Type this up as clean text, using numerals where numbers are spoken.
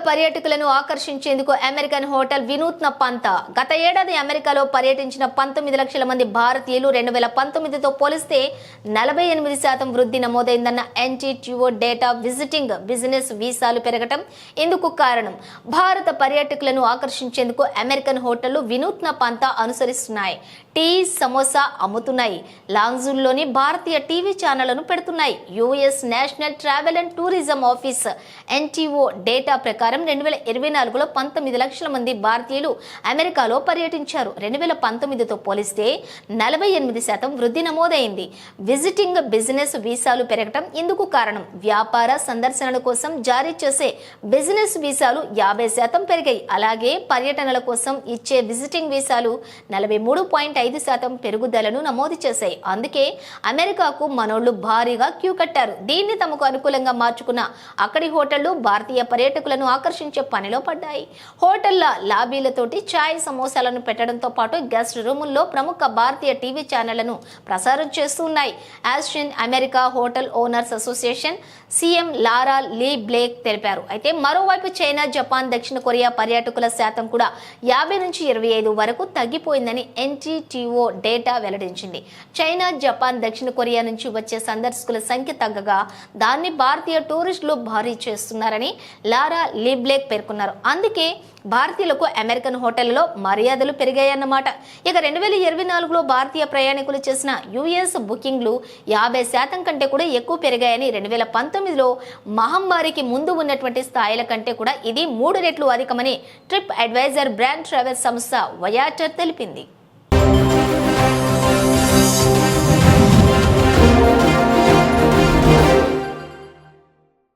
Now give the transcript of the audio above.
పర్యాటకులను ఆకర్షించేందుకు American hotel వినూత్న పంత. గత ఏడాది అమెరికాలో పర్యటించిన 19 లక్షల మంది భారతీయులు 2019తో పోలిస్తే 48% వృద్ధి నమోదైందన్న ఎన్టీటీఓ డేటా. విజిటింగ్ బిజినెస్ వీసాలు పెరగటం ఇందుకు కారణం. భారత పర్యాటకులను ఆకర్షించేందుకు అమెరికన్ హోటళ్లు వినూత్న పంత అనుసరిస్తున్నాయి. టీ, సమోసా అమ్ముతున్నాయి. లాంజుల్లోని భారతీయ టీవీ ఛానళ్లను పెడుతున్నాయి. US national travel and tourism office NTO data ప్రకారం 2024లో 19 లక్షల మంది భారతీయులు అమెరికాలో పర్యటించారు. 2019తో పోలిస్తే 48% వృద్ధి నమోదైంది. విజిటింగ్ బిజినెస్ వీసాలు పెరగటం ఇందుకు కారణం. వ్యాపార సందర్శనల కోసం జారీ చేసే బిజినెస్ వీసాలు 50% పెరిగాయి. అలాగే పర్యటనల కోసం ఇచ్చే విజిటింగ్ వీసాలు 43.5% పెరుగుదలను నమోదు చేశాయి. అందుకే అమెరికాకు మనోళ్లు భారీగా క్యూ కట్టారు. దీన్ని తమకు అనుకూలంగా మార్చుకున్న అక్కడి హోటళ్లు భారతీయ పర్యాటకులను ఆకర్షించే పనిలో పడ్డాయి. హోటళ్ల లాబీలతోటి చాయ్, సమోసాలను పెట్టడంతో పాటు గెస్ట్ రూముల్లో ప్రముఖ భారతీయ టీవీ ఛానళ్లను ప్రసారం చేస్తున్నాయి. Austrian America hotel owners association CM Laura Lee Blake తెలిపారు. అయితే మరోవైపు చైనా, జపాన్, దక్షిణ కొరియా పర్యాటకుల శాతం కూడా 50 నుంచి 25 వరకు తగ్గిపోయిందని ఎన్టీటీఓ డేటా వెల్లడించింది. చైనా, జపాన్, దక్షిణ కొరియా నుంచి వచ్చే సందర్శకుల సంఖ్య తగ్గగా దాన్ని భారతీయ టూరిస్టులు భారీ చేస్తున్నారని లారా లీ బ్లేక్ పేర్కొన్నారు. అందుకే భారతీయులకు అమెరికన్ హోటళ్లలో మర్యాదలు పెరిగాయన్నమాట. ఇక 2024లో భారతీయ ప్రయాణికులు చేసిన యుఎస్ బుకింగ్లు 50% కంటే కూడా ఎక్కువ పెరిగాయని, 2019లో మహమ్మారికి ముందు ఉన్నటువంటి స్థాయిల కంటే కూడా ఇది 3 రెట్లు అధికమని ట్రిప్ అడ్వైజర్ బ్రాండ్ ట్రావెల్ సంస్థ వయాటర్ తెలిపింది.